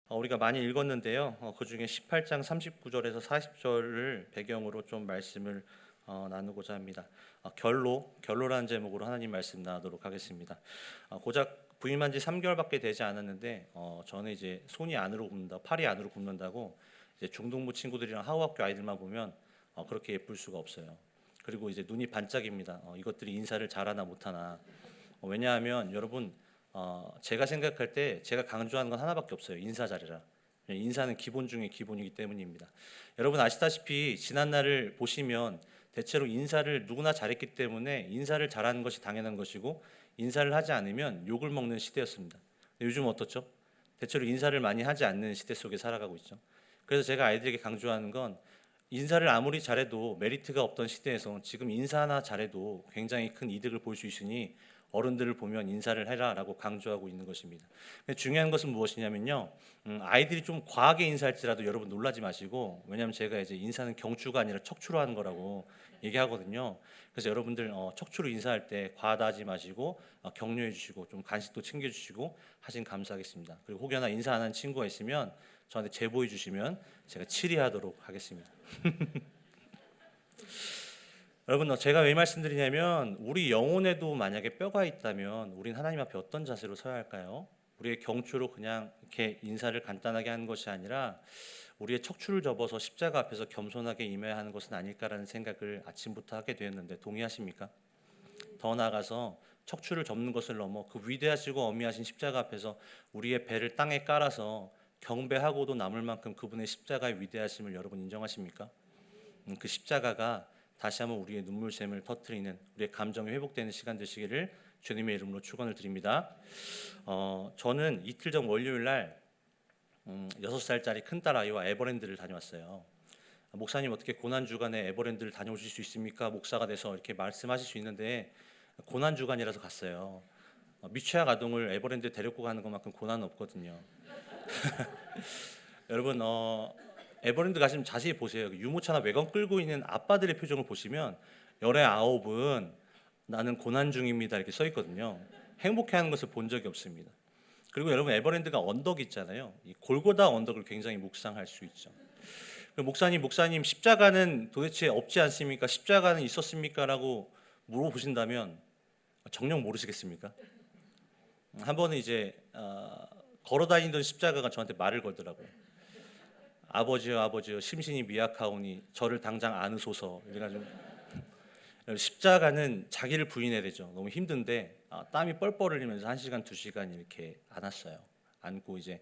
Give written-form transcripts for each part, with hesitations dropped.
우리가 많이 읽었는데요. 그중에 18장 39절에서 40절을 배경으로 좀 말씀을 나누고자 합니다. 결로라는 제목으로 하나님 말씀 나누도록 하겠습니다. 고작 부임한 지 3개월밖에 되지 않았는데 저는 이제 손이 안으로 굽는다, 팔이 안으로 굽는다고 이제 중등부 친구들이랑 하우학교 아이들만 보면 그렇게 예쁠 수가 없어요. 그리고 이제 눈이 반짝입니다. 이것들이 인사를 잘하나 못하나. 왜냐하면 여러분 제가 생각할 때 제가 강조하는 건 하나밖에 없어요. 인사 잘해라. 인사는 기본 중에 기본이기 때문입니다. 여러분 아시다시피 지난 날을 보시면 대체로 인사를 누구나 잘했기 때문에 인사를 잘하는 것이 당연한 것이고 인사를 하지 않으면 욕을 먹는 시대였습니다. 요즘 어떻죠? 대체로 인사를 많이 하지 않는 시대 속에 살아가고 있죠. 그래서 제가 아이들에게 강조하는 건 인사를 아무리 잘해도 메리트가 없던 시대에서 지금 인사 하나 잘해도 굉장히 큰 이득을 볼 수 있으니 어른들을 보면 인사를 해라라고 강조하고 있는 것입니다. 중요한 것은 무엇이냐면요, 아이들이 좀 과하게 인사할지라도 여러분 놀라지 마시고, 왜냐하면 제가 이제 인사는 경추가 아니라 척추로 하는 거라고 얘기하거든요. 그래서 여러분들 척추로 인사할 때 과하다 하지 마시고 격려해 주시고 좀 간식도 챙겨 주시고 하시면 감사하겠습니다. 그리고 혹여나 인사 안 하는 친구가 있으면 저한테 제보해 주시면 제가 치리하도록 하겠습니다. 여러분, 제가 왜 말씀드리냐면 우리 영혼에도 만약에 뼈가 있다면 우린 하나님 앞에 어떤 자세로 서야 할까요? 우리의 경추로 그냥 이렇게 인사를 간단하게 하는 것이 아니라 우리의 척추를 접어서 십자가 앞에서 겸손하게 임해야 하는 것은 아닐까라는 생각을 아침부터 하게 되었는데 동의하십니까? 더 나아가서 척추를 접는 것을 넘어 그 위대하시고 어미하신 십자가 앞에서 우리의 배를 땅에 깔아서 경배하고도 남을 만큼 그분의 십자가의 위대하심을 여러분 인정하십니까? 그 십자가가 다시 한번 우리의 눈물샘을 터뜨리는 우리의 감정이 회복되는 시간 되시기를 주님의 이름으로 축원을 드립니다. 저는 이틀 전 월요일 날 6살짜리 큰딸 아이와 에버랜드를 다녀왔어요. 목사님 어떻게 고난주간에 에버랜드를 다녀오실 수 있습니까? 목사가 돼서 이렇게 말씀하실 수 있는데 고난주간이라서 갔어요. 미취학 아동을 에버랜드에 데리고 가는 것만큼 고난은 없거든요. 여러분 에버랜드 가시면 자세히 보세요. 유모차나 외관 끌고 있는 아빠들의 표정을 보시면 열의 아홉은 나는 고난 중입니다 이렇게 써 있거든요. 행복해하는 것을 본 적이 없습니다. 그리고 여러분 에버랜드가 언덕이 있잖아요. 이 골고다 언덕을 굉장히 묵상할 수 있죠. 목사님 십자가는 도대체 없지 않습니까? 십자가는 있었습니까? 라고 물어보신다면 정녕 모르시겠습니까? 한 번은 이제 걸어다니던 십자가가 저한테 말을 걸더라고요. 아버지여 심신이 미약하오니 저를 당장 안으소서. 이래가지고 십자가는 자기를 부인해야 되죠. 너무 힘든데 땀이 뻘뻘 흘리면서 1시간 2시간 이렇게 안았어요. 안고 이제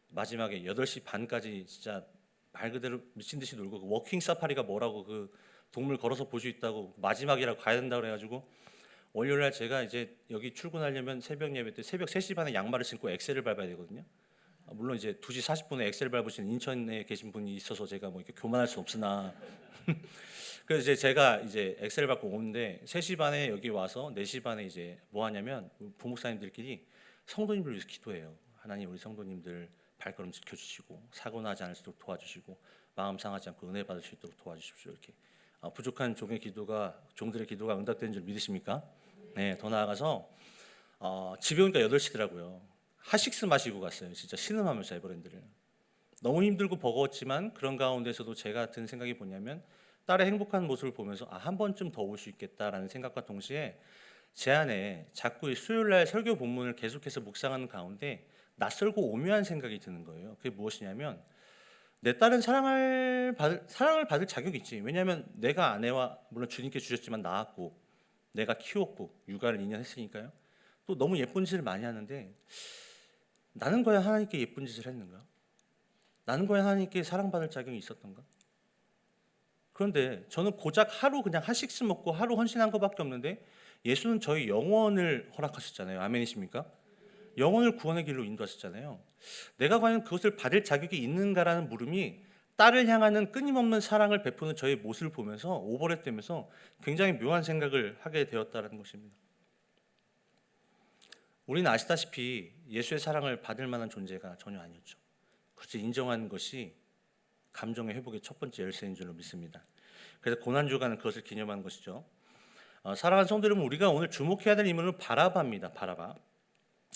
마지막에 8시 반까지 진짜 말 그대로 미친 듯이 놀고 그 워킹 사파리가 뭐라고 그 동물 걸어서 볼 수 있다고 마지막이라고 가야 된다 그래가지고 월요일 날 제가 이제 여기 출근하려면 새벽 예배 때 새벽 3시 반에 양말을 신고 엑셀을 밟아야 되거든요. 물론 이제 2시 40분에 엑셀 밟으시는 인천에 계신 분이 있어서 제가 뭐 이렇게 교만할 수 없으나 그래서 이제 제가 이제 엑셀 밟고 오는데 3시 반에 여기 와서 4시 반에 이제 뭐 하냐면 부목사님들끼리 성도님들 위해서 기도해요. 하나님 우리 성도님들 발걸음 지켜주시고 사고 나지 않을 수 있도록 도와주시고 마음 상하지 않고 은혜 받을 수 있도록 도와주십시오. 이렇게 부족한 종들의 기도가 응답되는 줄 믿으십니까? 네, 더 나아가서 집에 오니까 8시더라고요. 핫식스 마시고 갔어요. 진짜 신음하면서 에버랜드를. 너무 힘들고 버거웠지만 그런 가운데서도 제가 든 생각이 뭐냐면 딸의 행복한 모습을 보면서 한 번쯤 더 올 수 있겠다라는 생각과 동시에 제 안에 자꾸 이 수요일 날 설교 본문을 계속해서 묵상하는 가운데 낯설고 오묘한 생각이 드는 거예요. 그게 무엇이냐면 내 딸은 사랑을 받을 자격이 있지. 왜냐하면 내가 아내와 물론 주님께 주셨지만 낳았고 내가 키웠고 육아를 2년 했으니까요. 또 너무 예쁜 짓을 많이 하는데 나는 과연 하나님께 예쁜 짓을 했는가? 나는 과연 하나님께 사랑받을 자격이 있었던가? 그런데 저는 고작 하루 그냥 핫식스 먹고 하루 헌신한 것밖에 없는데 예수는 저희 영혼을 허락하셨잖아요. 아멘이십니까? 영혼을 구원의 길로 인도하셨잖아요. 내가 과연 그것을 받을 자격이 있는가라는 물음이 딸을 향하는 끊임없는 사랑을 베푸는 저의 모습을 보면서 오버랩되면서 굉장히 묘한 생각을 하게 되었다는 것입니다. 우리는 아시다시피 예수의 사랑을 받을 만한 존재가 전혀 아니었죠. 그것을 인정하는 것이 감정의 회복의 첫 번째 열쇠인 줄로 믿습니다. 그래서 고난주간은 그것을 기념하는 것이죠. 사랑하는 성도 여러분, 우리가 오늘 주목해야 될 인물은 바라바입니다. 바라바.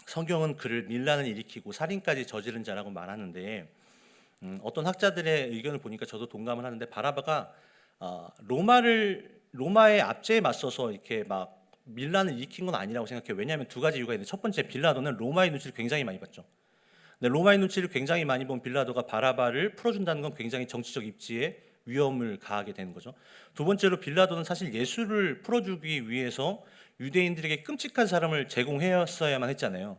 성경은 그를 밀란을 일으키고 살인까지 저지른 자라고 말하는데 어떤 학자들의 의견을 보니까 저도 동감을 하는데 바라바가 로마의 압제에 맞서서 이렇게 막 밀란을 일으킨 건 아니라고 생각해요. 왜냐하면 두 가지 이유가 있는데 첫 번째 빌라도는 로마의 눈치를 굉장히 많이 봤죠. 근데 로마의 눈치를 굉장히 많이 본 빌라도가 바라바를 풀어준다는 건 굉장히 정치적 입지에 위험을 가하게 되는 거죠. 두 번째로 빌라도는 사실 예수를 풀어주기 위해서 유대인들에게 끔찍한 사람을 제공했어야만 했잖아요.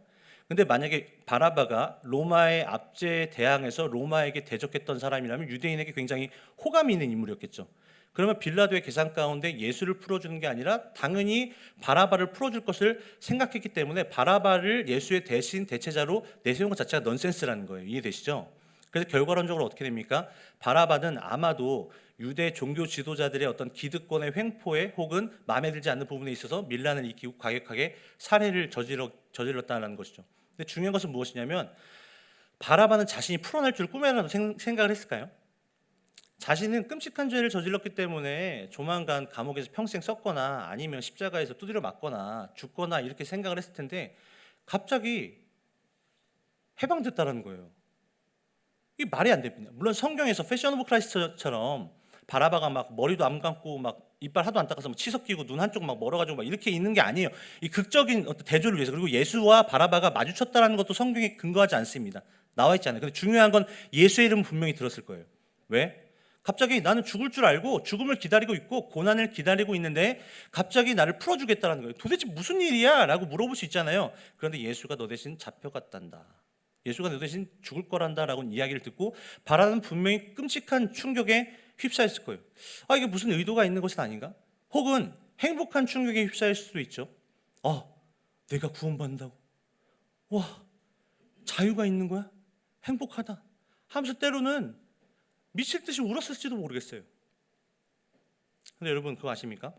근데 만약에 바라바가 로마의 압제에 대항해서 로마에게 대적했던 사람이라면 유대인에게 굉장히 호감이 있는 인물이었겠죠. 그러면 빌라도의 계산 가운데 예수를 풀어주는 게 아니라 당연히 바라바를 풀어줄 것을 생각했기 때문에 바라바를 예수의 대신 대체자로 내세운 것 자체가 넌센스라는 거예요. 이해되시죠? 그래서 결과론적으로 어떻게 됩니까? 바라바는 아마도 유대 종교 지도자들의 어떤 기득권의 횡포에 혹은 마음에 들지 않는 부분에 있어서 밀란을 일으키고 과격하게 살해를 저질렀다는 것이죠. 근데 중요한 것은 무엇이냐면 바라바는 자신이 풀어낼 줄 꿈에라도 생각을 했을까요? 자신은 끔찍한 죄를 저질렀기 때문에 조만간 감옥에서 평생 썩거나 아니면 십자가에서 두드려 맞거나 죽거나 이렇게 생각을 했을 텐데 갑자기 해방됐다는 거예요. 이게 말이 안 됩니다. 물론 성경에서 패션 오브 크라이스트처럼 바라바가 막 머리도 안 감고 막 이빨 하도 안 닦아서 치석 끼고 눈 한쪽 막 멀어가지고 막 이렇게 있는 게 아니에요. 이 극적인 어떤 대조를 위해서. 그리고 예수와 바라바가 마주쳤다는 것도 성경에 근거하지 않습니다. 나와 있지 않아요. 근데 중요한 건 예수의 이름은 분명히 들었을 거예요. 왜? 갑자기 나는 죽을 줄 알고 죽음을 기다리고 있고 고난을 기다리고 있는데 갑자기 나를 풀어주겠다는 거예요. 도대체 무슨 일이야? 라고 물어볼 수 있잖아요. 그런데 예수가 너 대신 잡혀갔단다. 예수가 너 대신 죽을 거란다라고 이야기를 듣고 바라는 분명히 끔찍한 충격에 휩싸였을 거예요. 이게 무슨 의도가 있는 것은 아닌가? 혹은 행복한 충격에 휩싸일 수도 있죠. 내가 구원받는다고. 와, 자유가 있는 거야? 행복하다. 하면서 때로는 미칠 듯이 울었을지도 모르겠어요. 근데 여러분 그거 아십니까?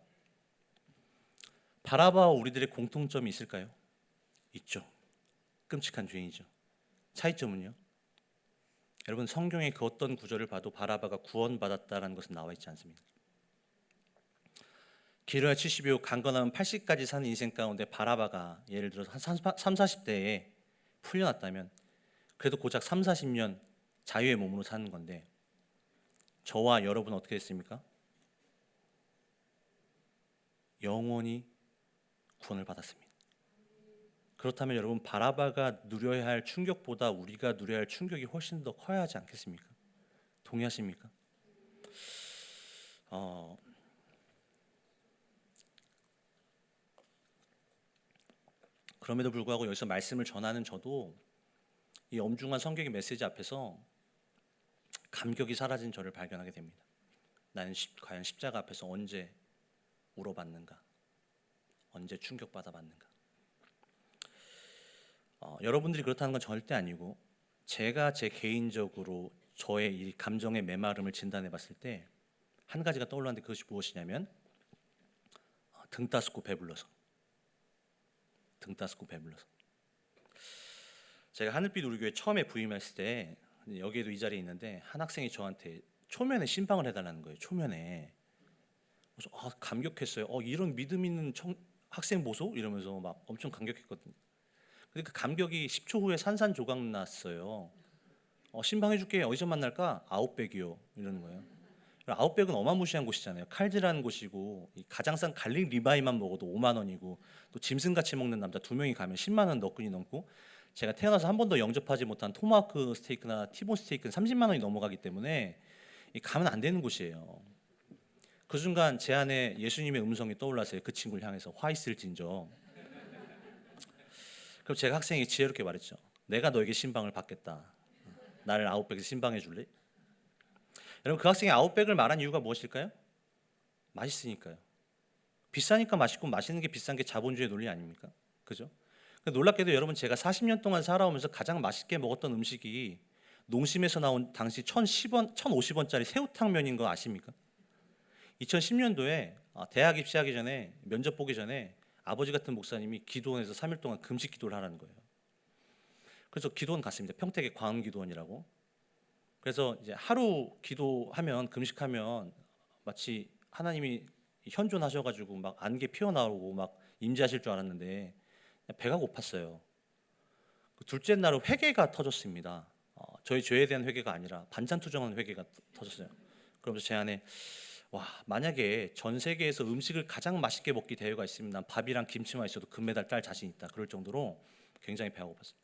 바라바와 우리들의 공통점이 있을까요? 있죠. 끔찍한 죄인이죠. 차이점은요? 여러분 성경의 그 어떤 구절을 봐도 바라바가 구원받았다는 것은 나와 있지 않습니다. 길어야 70이요 강건하면 80까지 사는 인생 가운데 바라바가 예를 들어서 한 30, 40대에 풀려났다면 그래도 고작 3, 40년 자유의 몸으로 사는 건데 저와 여러분은 어떻게 됐습니까? 영원히 구원을 받았습니다. 그렇다면 여러분 바라바가 누려야 할 충격보다 우리가 누려야 할 충격이 훨씬 더 커야 하지 않겠습니까? 동의하십니까? 그럼에도 불구하고 여기서 말씀을 전하는 저도 이 엄중한 성경의 메시지 앞에서 감격이 사라진 저를 발견하게 됩니다. 나는 과연 십자가 앞에서 언제 울어봤는가? 언제 충격받아 봤는가? 여러분들이 그렇다는 건 절대 아니고 제가 제 개인적으로 저의 이 감정의 메마름을 진단해 봤을 때 한 가지가 떠올랐는데 그것이 무엇이냐면 등 따스고 배불러서 제가 하늘빛 우리교회 처음에 부임했을 때 여기에도 이 자리에 있는데 한 학생이 저한테 초면에 신방을 해달라는 거예요. 초면에. 그래서 감격했어요. 이런 믿음 있는 학생 보소? 이러면서 막 엄청 감격했거든요. 근데 그 감격이 10초 후에 산산조각 났어요. 신방해줄게. 어디서 만날까? 아웃백이요. 이러는 거예요. 아웃백은 어마무시한 곳이잖아요. 칼질하는 곳이고 가장 싼 갈릭 리바이만 먹어도 5만 원이고 또 짐승같이 먹는 남자 2명이 가면 10만 원 너끈히 넘고 제가 태어나서 한 번도 영접하지 못한 토마호크 스테이크나 티본 스테이크는 30만 원이 넘어가기 때문에 가면 안 되는 곳이에요. 그 순간 제 안에 예수님의 음성이 떠올랐어요. 그 친구를 향해서 화 있을진저. 그럼 제가 학생에게 지혜롭게 말했죠. 내가 너에게 신방을 받겠다. 나를 아웃백에서 신방해 줄래? 여러분 그 학생이 아웃백을 말한 이유가 무엇일까요? 맛있으니까요. 비싸니까 맛있고 맛있는 게 비싼 게 자본주의 논리 아닙니까? 그죠? 놀랍게도 여러분 제가 40년 동안 살아오면서 가장 맛있게 먹었던 음식이 농심에서 나온 당시 1,010원, 1,050원짜리 새우탕면인 거 아십니까? 2010년도에 대학 입시하기 전에 면접 보기 전에 아버지 같은 목사님이 기도원에서 3일 동안 금식 기도를 하라는 거예요. 그래서 기도원 갔습니다. 평택의 광음기도원이라고. 그래서 이제 하루 기도하면 금식하면 마치 하나님이 현존하셔가지고 막 안개 피어나오고 막 임재하실 줄 알았는데 배가 고팠어요. 그 둘째 날은 회개가 터졌습니다. 저희 죄에 대한 회개가 아니라 반찬투정하는 회개가 터졌어요. 그러면서 제 안에 와, 만약에 전 세계에서 음식을 가장 맛있게 먹기 대회가 있으면 난 밥이랑 김치만 있어도 금메달 딸 자신 있다. 그럴 정도로 굉장히 배가 고팠어요.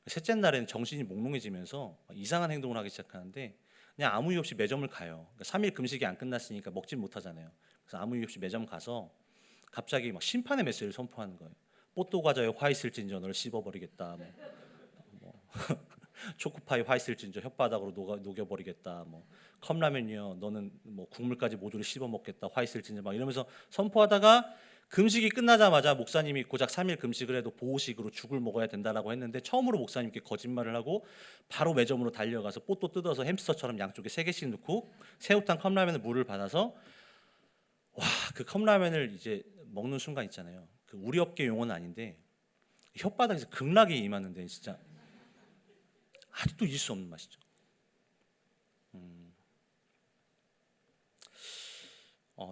셋째 날에는 정신이 몽롱해지면서 이상한 행동을 하기 시작하는데 그냥 아무 이유 없이 매점을 가요. 그러니까 3일 금식이 안 끝났으니까 먹진 못하잖아요. 그래서 아무 이유 없이 매점 가서 갑자기 막 심판의 메시지를 선포하는 거예요. 뽀또 과자에 화 있을 진저 너를 씹어버리겠다. 뭐 초코파이 화 있을 진저 혓바닥으로 녹여버리겠다. 뭐 컵라면이요 너는 뭐 국물까지 모두를 씹어 먹겠다. 화 있을 진저 막 이러면서 선포하다가 금식이 끝나자마자 목사님이 고작 3일 금식을 해도 보호식으로 죽을 먹어야 된다라고 했는데 처음으로 목사님께 거짓말을 하고 바로 매점으로 달려가서 뽀또 뜯어서 햄스터처럼 양쪽에 3개씩 넣고 새우탕 컵라면을 물을 받아서 와, 그 컵라면을 이제 먹는 순간 있잖아요. 그 우리 업계 용어는 아닌데 혓바닥에서 극락이 임하는데 진짜 아직도 잊을 수 없는 맛이죠.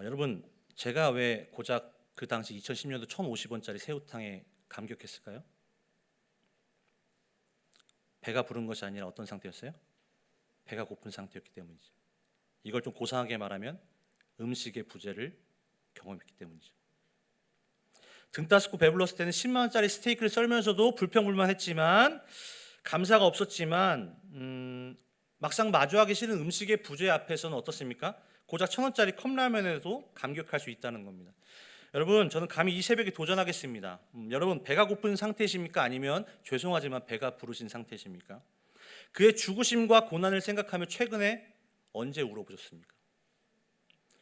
여러분 제가 왜 고작 그 당시 2010년도 1,050원짜리 새우탕에 감격했을까요? 배가 부른 것이 아니라 어떤 상태였어요? 배가 고픈 상태였기 때문이죠. 이걸 좀 고상하게 말하면 음식의 부재를 경험했기 때문이죠. 등 따스고 배불렀을 때는 10만 원짜리 스테이크를 썰면서도 불평불만했지만 감사가 없었지만 막상 마주하기 싫은 음식의 부재 앞에서는 어떻습니까? 고작 1,000원짜리 컵라면에도 감격할 수 있다는 겁니다. 여러분 저는 감히 이 새벽에 도전하겠습니다. 여러분 배가 고픈 상태이십니까? 아니면 죄송하지만 배가 부르신 상태이십니까? 그의 죽으심과 고난을 생각하며 최근에 언제 울어보셨습니까?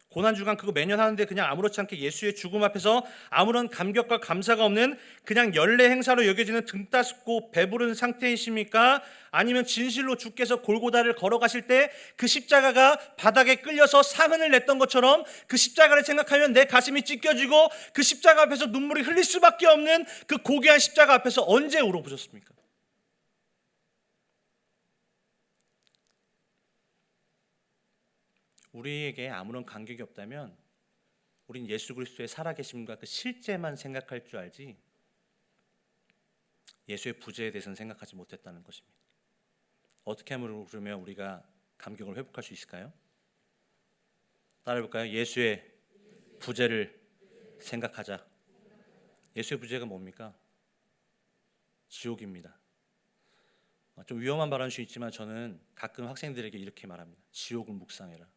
고난주간 그거 매년 하는데 그냥 아무렇지 않게 예수의 죽음 앞에서 아무런 감격과 감사가 없는 그냥 연례 행사로 여겨지는 등 따숩고 배부른 상태이십니까? 아니면 진실로 주께서 골고다를 걸어가실 때 그 십자가가 바닥에 끌려서 상흔을 냈던 것처럼 그 십자가를 생각하면 내 가슴이 찢겨지고 그 십자가 앞에서 눈물이 흘릴 수밖에 없는 그 고귀한 십자가 앞에서 언제 울어보셨습니까? 우리에게 아무런 간격이 없다면 우린 예수 그리스도의 살아계심과 그 실제만 생각할 줄 알지 예수의 부재에 대해서는 생각하지 못했다는 것입니다. 어떻게 하면 그러면 우리가 감격을 회복할 수 있을까요? 따라해볼까요? 예수의 부재를 생각하자. 예수의 부재가 뭡니까? 지옥입니다. 좀 위험한 발언일 수 있지만 저는 가끔 학생들에게 이렇게 말합니다. 지옥을 묵상해라.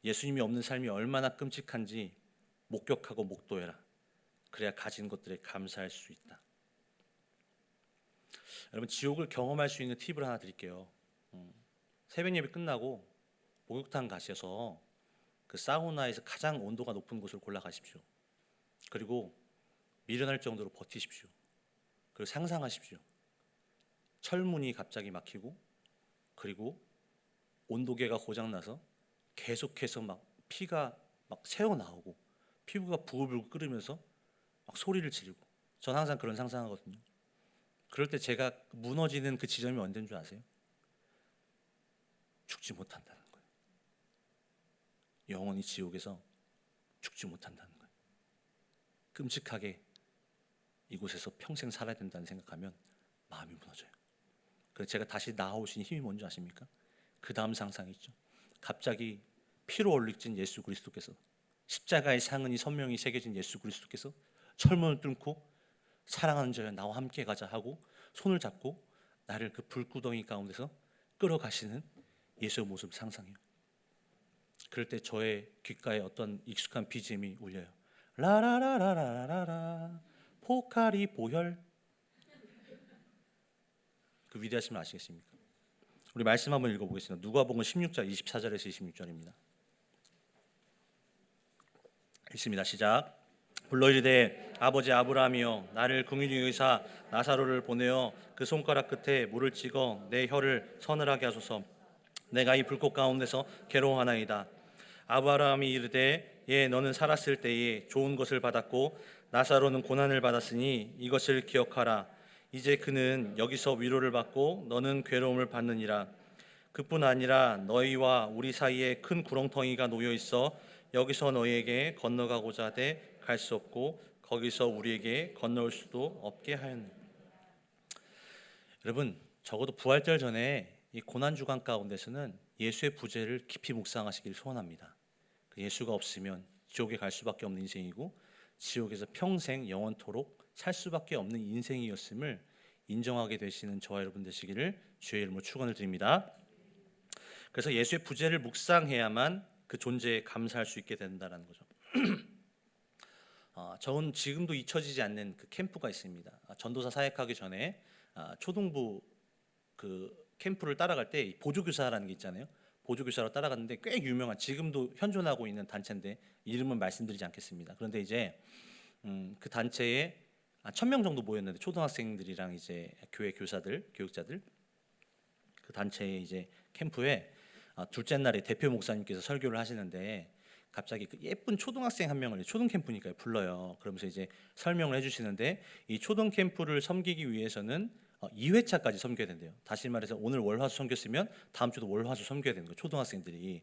예수님이 없는 삶이 얼마나 끔찍한지 목격하고 목도해라. 그래야 가진 것들에 감사할 수 있다. 여러분 지옥을 경험할 수 있는 팁을 하나 드릴게요. 새벽 예배 끝나고 목욕탕 가셔서 그 사우나에서 가장 온도가 높은 곳을 골라 가십시오. 그리고 미련할 정도로 버티십시오. 그리고 상상하십시오. 철문이 갑자기 막히고 그리고 온도계가 고장나서 계속해서 막 피가 막 새어나오고 피부가 부글부글 끓으면서 막 소리를 지르고 전 항상 그런 상상하거든요. 그럴 때 제가 무너지는 그 지점이 언제인 줄 아세요? 죽지 못한다는 거예요. 영원히 지옥에서 죽지 못한다는 거예요. 끔찍하게 이곳에서 평생 살아야 된다는 생각하면 마음이 무너져요. 그래서 제가 다시 나아올 수 있는 힘이 뭔지 아십니까? 그 다음 상상이 있죠. 갑자기 피로 얼룩진 예수 그리스도께서 십자가의 상흔이 선명히 새겨진 예수 그리스도께서 철문을 뚫고 사랑하는 자여 나와 함께 가자 하고 손을 잡고 나를 그 불구덩이 가운데서 끌어가시는 예수의 모습을 상상해요. 그럴 때 저의 귓가에 어떤 익숙한 BGM이 울려요. 라라라라라라라 포카리 보혈. 그 위대하신 분 아시겠습니까? 우리 말씀 한번 읽어보겠습니다. 누가복음 16장 24절에서 26절입니다. 읽습니다. 시작. 불러 이르되 아버지 아브라함이여 나를 긍휼히 여기사 나사로를 보내어 그 손가락 끝에 물을 찍어 내 혀를 서늘하게 하소서. 내가 이 불꽃 가운데서 괴로워하나이다. 아브라함이 이르되 예 너는 살았을 때에 좋은 것을 받았고 나사로는 고난을 받았으니 이것을 기억하라. 이제 그는 여기서 위로를 받고 너는 괴로움을 받느니라. 그뿐 아니라 너희와 우리 사이에 큰 구렁텅이가 놓여 있어 여기서 너희에게 건너가고자 하되 갈 수 없고 거기서 우리에게 건너올 수도 없게 하였느니라. 여러분, 적어도 부활절 전에 이 고난 주간 가운데서는 예수의 부재를 깊이 묵상하시길 소원합니다. 예수가 없으면 지옥에 갈 수밖에 없는 인생이고 지옥에서 평생 영원토록 살 수밖에 없는 인생이었음을 인정하게 되시는 저와 여러분 되시기를 주의 이름으로 축원을 드립니다. 그래서 예수의 부재를 묵상해야만 그 존재에 감사할 수 있게 된다는 거죠. 저는 지금도 잊혀지지 않는 그 캠프가 있습니다. 전도사 사역하기 전에 초등부 그 캠프를 따라갈 때 보조교사라는 게 있잖아요. 보조교사로 따라갔는데 꽤 유명한, 지금도 현존하고 있는 단체인데 이름은 말씀드리지 않겠습니다. 그런데 이제 그 단체에 1,000명 정도 모였는데 초등학생들이랑 이제 교회 교사들, 교육자들, 그 단체의 이제 캠프에 둘째 날에 대표 목사님께서 설교를 하시는데 갑자기 그 예쁜 초등학생 한 명을, 초등 캠프니까요, 불러요. 그러면서 이제 설명을 해주시는데 이 초등 캠프를 섬기기 위해서는 2회차까지 섬겨야 된대요. 다시 말해서 오늘 월화수 섬겼으면 다음 주도 월화수 섬겨야 되는 거예요. 초등학생들이.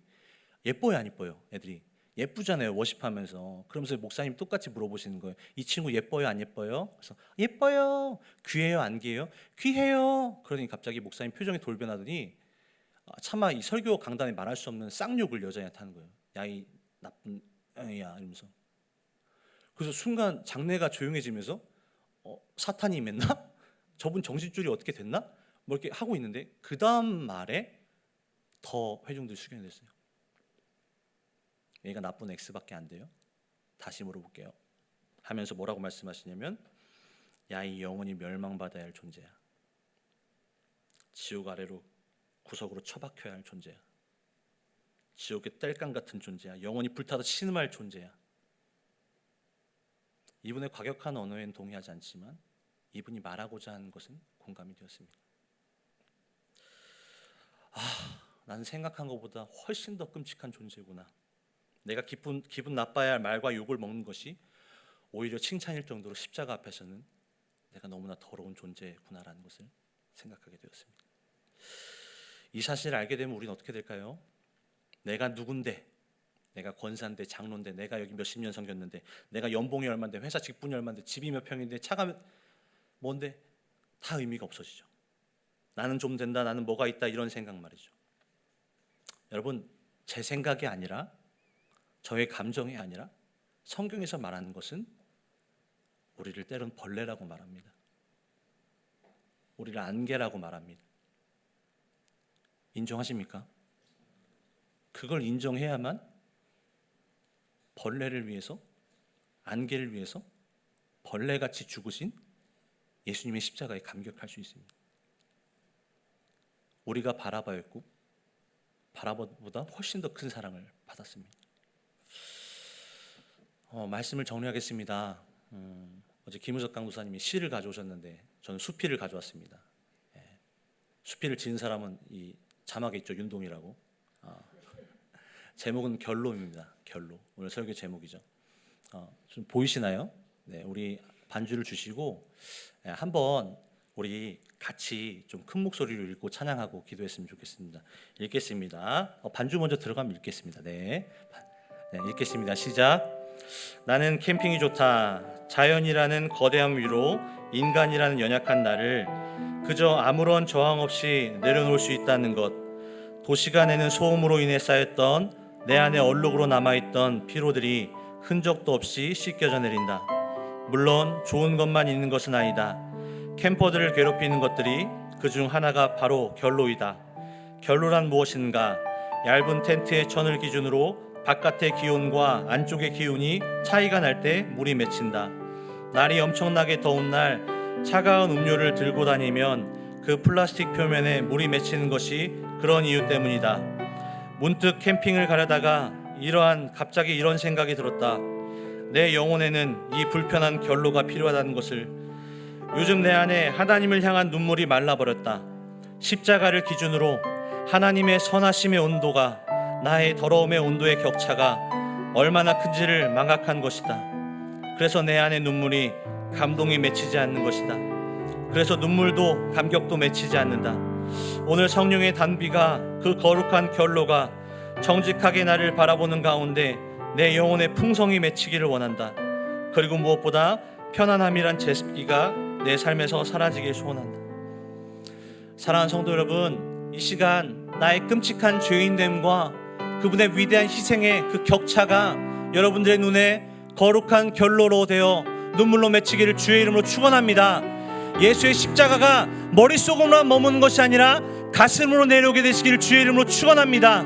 예뻐요, 안 예뻐요? 애들이 예쁘잖아요, 워십하면서. 그러면서 목사님 똑같이 물어보시는 거예요. 이 친구 예뻐요, 안 예뻐요? 그래서 예뻐요. 귀해요, 안 귀해요? 귀해요. 그러니 갑자기 목사님 표정이 돌변하더니 차마 이 설교 강단에 말할 수 없는 쌍욕을 여자애한테 하는 거예요. 야, 이 나쁜 애야, 이러면서. 그래서 순간 장내가 조용해지면서 사탄이 임했나? 저분 정신줄이 어떻게 됐나? 뭐 이렇게 하고 있는데 그 다음 말에 더 회중들이 숙연이 됐어요. 얘가 나쁜 X밖에 안 돼요? 다시 물어볼게요. 하면서 뭐라고 말씀하시냐면, 야, 이 영원히 멸망받아야 할 존재야. 지옥 아래로 구석으로 처박혀야 할 존재야. 지옥의 땔감 같은 존재야. 영원히 불타서 신음할 존재야. 이분의 과격한 언어에는 동의하지 않지만 이분이 말하고자 하는 것은 공감이 되었습니다. 나는 생각한 것보다 훨씬 더 끔찍한 존재구나. 내가 기분 나빠야 할 말과 욕을 먹는 것이 오히려 칭찬일 정도로 십자가 앞에서는 내가 너무나 더러운 존재구나라는 것을 생각하게 되었습니다. 이 사실을 알게 되면 우리는 어떻게 될까요? 내가 누군데, 내가 권사인데, 장로인데, 내가 여기 몇십 년 섬겼는데, 내가 연봉이 얼마인데, 회사 직분이 얼마인데, 집이 몇 평인데, 차가 뭔데, 다 의미가 없어지죠. 나는 좀 된다, 나는 뭐가 있다, 이런 생각 말이죠. 여러분, 제 생각이 아니라, 저의 감정이 아니라 성경에서 말하는 것은 우리를 때론 벌레라고 말합니다. 우리를 안개라고 말합니다. 인정하십니까? 그걸 인정해야만 벌레를 위해서, 안개를 위해서 벌레같이 죽으신 예수님의 십자가에 감격할 수 있습니다. 우리가 바라바였고 바라보다 훨씬 더 큰 사랑을 받았습니다. 말씀을 정리하겠습니다. 어제 김우석 강도사님이 시를 가져오셨는데 저는 수필을 가져왔습니다. 수필을 지은 사람은 이 자막에 있죠, 윤동이라고. 제목은 결로입니다. 결로. 오늘 설교 제목이죠. 좀 보이시나요? 네, 우리 반주를 주시고 한번 우리 같이 좀 큰 목소리로 읽고 찬양하고 기도했으면 좋겠습니다. 읽겠습니다. 반주 먼저 들어가면 읽겠습니다. 네, 읽겠습니다. 시작. 나는 캠핑이 좋다. 자연이라는 거대함 위로 인간이라는 연약한 나를 그저 아무런 저항 없이 내려놓을 수 있다는 것. 도시가 내는 소음으로 인해 쌓였던 내 안에 얼룩으로 남아있던 피로들이 흔적도 없이 씻겨져 내린다. 물론 좋은 것만 있는 것은 아니다. 캠퍼들을 괴롭히는 것들이 그중 하나가 바로 결로이다. 결로란 무엇인가? 얇은 텐트의 천을 기준으로 바깥의 기온과 안쪽의 기온이 차이가 날 때 물이 맺힌다. 날이 엄청나게 더운 날 차가운 음료를 들고 다니면 그 플라스틱 표면에 물이 맺히는 것이 그런 이유 때문이다. 문득 캠핑을 가려다가 갑자기 이런 생각이 들었다. 내 영혼에는 이 불편한 결로가 필요하다는 것을. 요즘 내 안에 하나님을 향한 눈물이 말라버렸다. 십자가를 기준으로 하나님의 선하심의 온도가 나의 더러움의 온도의 격차가 얼마나 큰지를 망각한 것이다. 그래서 내 안에 눈물이 감동이 맺히지 않는 것이다. 그래서 눈물도 감격도 맺히지 않는다. 오늘 성령의 단비가 그 거룩한 결로가 정직하게 나를 바라보는 가운데 내 영혼의 풍성이 맺히기를 원한다. 그리고 무엇보다 편안함이란 제습기가 내 삶에서 사라지길 소원한다. 사랑하는 성도 여러분, 이 시간 나의 끔찍한 죄인됨과 그분의 위대한 희생의 그 격차가 여러분들의 눈에 거룩한 결로로 되어 눈물로 맺히기를 주의 이름으로 축원합니다. 예수의 십자가가 머릿속으로만 머무는 것이 아니라 가슴으로 내려오게 되시기를 주의 이름으로 축원합니다.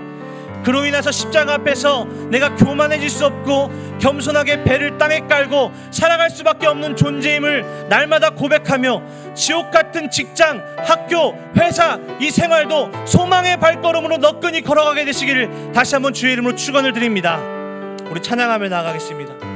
그로 인해서 십자가 앞에서 내가 교만해질 수 없고 겸손하게 배를 땅에 깔고 살아갈 수밖에 없는 존재임을 날마다 고백하며 지옥 같은 직장, 학교, 회사 이 생활도 소망의 발걸음으로 너끈히 걸어가게 되시기를 다시 한번 주의 이름으로 축원을 드립니다. 우리 찬양하며 나아가겠습니다.